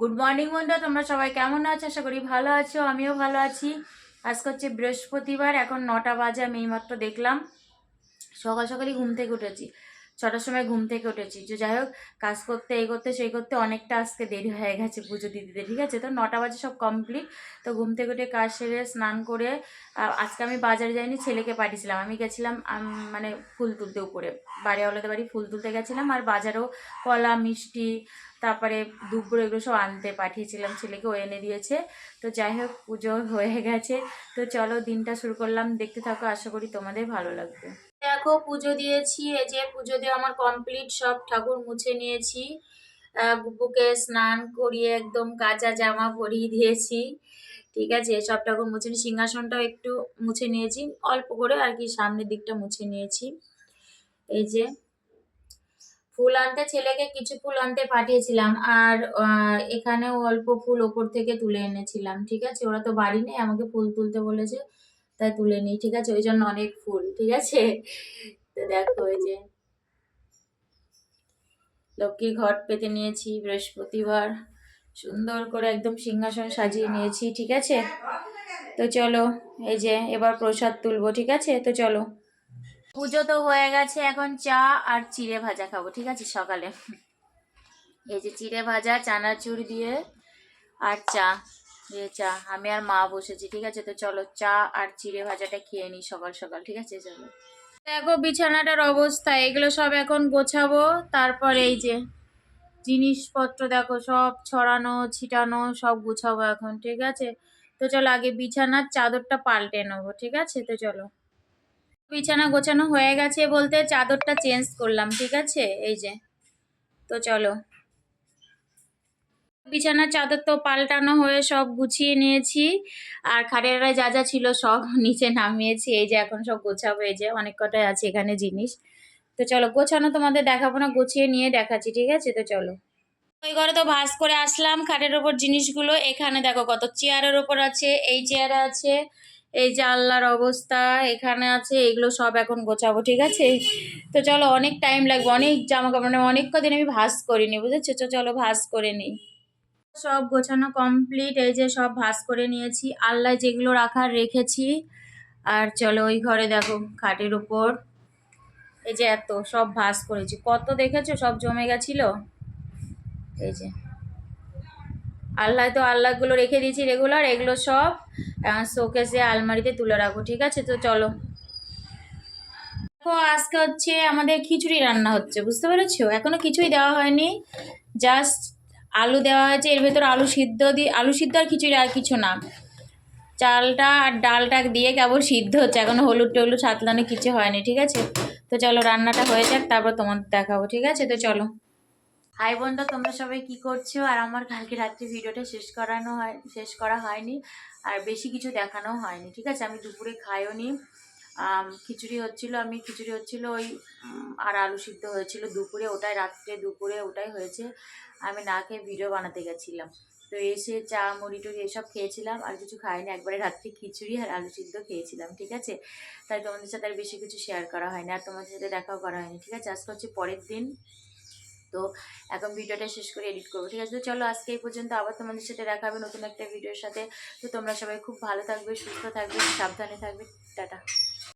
Good morning বন্ধুরা, তোমরা সবাই কেমন আছো? আশা করি ভালো আছো, আমিও ভালো আছি। আজকে হচ্ছে বৃহস্পতিবার, এখন 9টা বাজে। আমি এইমাত্র দেখলাম, সকাল সকালই ঘুম থেকে উঠেছি, 6টার সময় ঘুম থেকে উঠেছি। যে যাই হোক, কাজ করতে এই করতে সেই করতে অনেকটা আজকে দেরি হয়ে গেছে পুজো দিতে, ঠিক আছে। তো 9টা বাজে সব কমপ্লিট। তো ঘুম থেকে উঠে কাজ সেরে স্নান করে আজকে আমি বাজারে যাইনি, ছেলেকে পাঠিয়েছিলাম। আমি গেছিলাম মানে ফুল তুলতে, উপরে বাড়িওয়ালাদের বাড়ি ফুল তুলতে গেছিলাম। আর বাজারেও কলা, মিষ্টি, তারপরে দুপুর এগুলো সব আনতে পাঠিয়েছিলাম ছেলেকে, ও এনে দিয়েছে। তো যাই হোক, পুজো হয়ে গেছে। তো চলো দিনটা শুরু করলাম, দেখতে থাকো, আশা করি তোমাদের ভালো লাগবে। দেখো, পুজো দিয়েছি, এই যে পুজো দিয়ে আমার কমপ্লিট, সব ঠাকুর মুছে নিয়েছি। বুবুকে স্নান করিয়ে একদম কাঁচা জামা পরিয়ে দিয়েছি, ঠিক আছে। সব ঠাকুর মুছে নিয়ে সিংহাসনটাও একটু মুছে নিয়েছি, অল্প করে আর কি, সামনের দিকটা মুছে নিয়েছি। এই যে ফুল আনতে, ছেলেকে কিছু ফুল আনতে পাঠিয়েছিলাম, আর এখানেও অল্প ফুল ওপর থেকে তুলে এনেছিলাম, ঠিক আছে। ওরা তো বাড়ি নেই, আমাকে ফুল তুলতে বলেছে, তাই তুলে নিই, ঠিক আছে। ওই জন্য অনেক ফুল, ঠিক আছে। তো দেখো, এই যে লক্ষ্মীর ঘট পেতে নিয়েছি, বৃহস্পতিবার সুন্দর করে একদম সিংহাসন সাজিয়ে নিয়েছি, ঠিক আছে। তো চলো, এই যে এবার প্রসাদ তুলবো, ঠিক আছে। তো চলো, পুজো তো হয়ে গেছে, এখন চা আর চিড়ে ভাজা খাবো, ঠিক আছে, সকালে। এই যে চিড়ে ভাজা চানাচুর দিয়ে আর চা, চা আমি আর মা বসেছি, ঠিক আছে। তো চলো, চা আর চিড়ে ভাজাটা খেয়ে নিই সকাল সকাল, ঠিক আছে। চলো, দেখো বিছানাটার অবস্থা, এগুলো সব এখন গোছাবো। তারপর এই যে জিনিসপত্র দেখো, সব ছড়ানো ছিটানো, সব গুছাবো এখন, ঠিক আছে। তো চলো, আগে বিছানার চাদরটা পাল্টে নেবো, ঠিক আছে। তো চলো, বিছানা গোছানো হয়ে গেছে বলতে চাদরটা চেঞ্জ করলাম, ঠিক আছে, এই যে। তো চলো, বিছানার চাদর তো পাল্টানো হয়ে সব গুছিয়ে নিয়েছি, আর খাটের যা যা ছিল সব নিচে নামিয়েছি। এই যে এখন সব গোছাবো, এই যে অনেক কটাই আছে এখানে জিনিস। তো চলো, গোছানো তোমাদের দেখাবো না, গুছিয়ে নিয়ে দেখাচ্ছি, ঠিক আছে। তো চলো, ওই ঘরে তো ভাঁজ করে আসলাম খাটের ওপর জিনিসগুলো। এখানে দেখো কত চেয়ারের ওপর আছে, এই চেয়ারে আছে, এই জানলার অবস্থা এখানে আছে, এগুলো সব এখন গোছাবো, ঠিক আছে। তো চলো, অনেক টাইম লাগবে, অনেক জামা কাপড়, মানে অনেক কদিন আমি ভাঁজ করিনি, বুঝেছো। তো চলো, ভাঁজ করে নিই। সব গোছানো কমপ্লিট, এই যে সব ভাঁজ করে নিয়েছি, আলনায় যেগুলো রাখার রেখেছি। আর চলো, ওই ঘরে দেখো খাটের উপর এই যে এত সব ভাঁজ করেছি, কত দেখেছো, সব জমে গেছিল। এই যে আলনায় তো আলনাগুলো রেখে দিয়েছি রেগুলার, এগুলো সব শোকেসে আলমারিতে তুলে রাখবো, ঠিক আছে। তো চলো, দেখো আজকে হচ্ছে আমাদের খিচুড়ি রান্না হচ্ছে, বুঝতে পেরেছো। এখনো কিছুই দেওয়া হয়নি, জাস্ট আলু দেওয়া হয়েছে, এর ভেতর আলু সিদ্ধ দিয়ে, আলু সিদ্ধ আর খিচুড়ি, আর কিছু না। চালটা আর ডালটা দিয়ে কেবল সিদ্ধ হচ্ছে, এখনো হলুদ টলুদ সাতলানো কিছু হয়নি, ঠিক আছে। তো চলো, রান্নাটা হয়ে যাক, তারপর তোমাদের দেখাবো, ঠিক আছে। তো চলো, হাই বন্ধু, তোমরা সবাই কি করছো? আর আমার কালকে রাত্রে ভিডিওটা শেষ করা হয়নি, আর বেশি কিছু দেখানো হয়নি, ঠিক আছে। আমি দুপুরে খাইও নি, খিচুড়ি হচ্ছিল, ওই আর আলু সিদ্ধ হয়েছিল দুপুরে, ওটাই রাত্রে দুপুরে ওটাই হয়েছে। আমি না খেয়ে ভিডিও বানাতে গেছিলাম, তো এসে চা মুড়ি টুড়ি এসব খেয়েছিলাম, আর কিছু খাইনি, একবারে রাত্রে খিচুড়ি আর আলু সিদ্ধ খেয়েছিলাম, ঠিক আছে। তাই তোমাদের সাথে আর বেশি কিছু শেয়ার করা হয়নি, আর তোমাদের সাথে দেখাও করা হয়নি, ঠিক আছে। আজকে হচ্ছে পরের দিন, তো এখন ভিডিওটা শেষ করে এডিট করবো, ঠিক আছে। তো চলো, আজকে এই পর্যন্ত, আবার তোমাদের সাথে দেখা হবে নতুন একটা ভিডিওর সাথে। তো তোমরা সবাই খুব ভালো থাকবে, সুস্থ থাকবে, সাবধানে থাকবে, টাটা।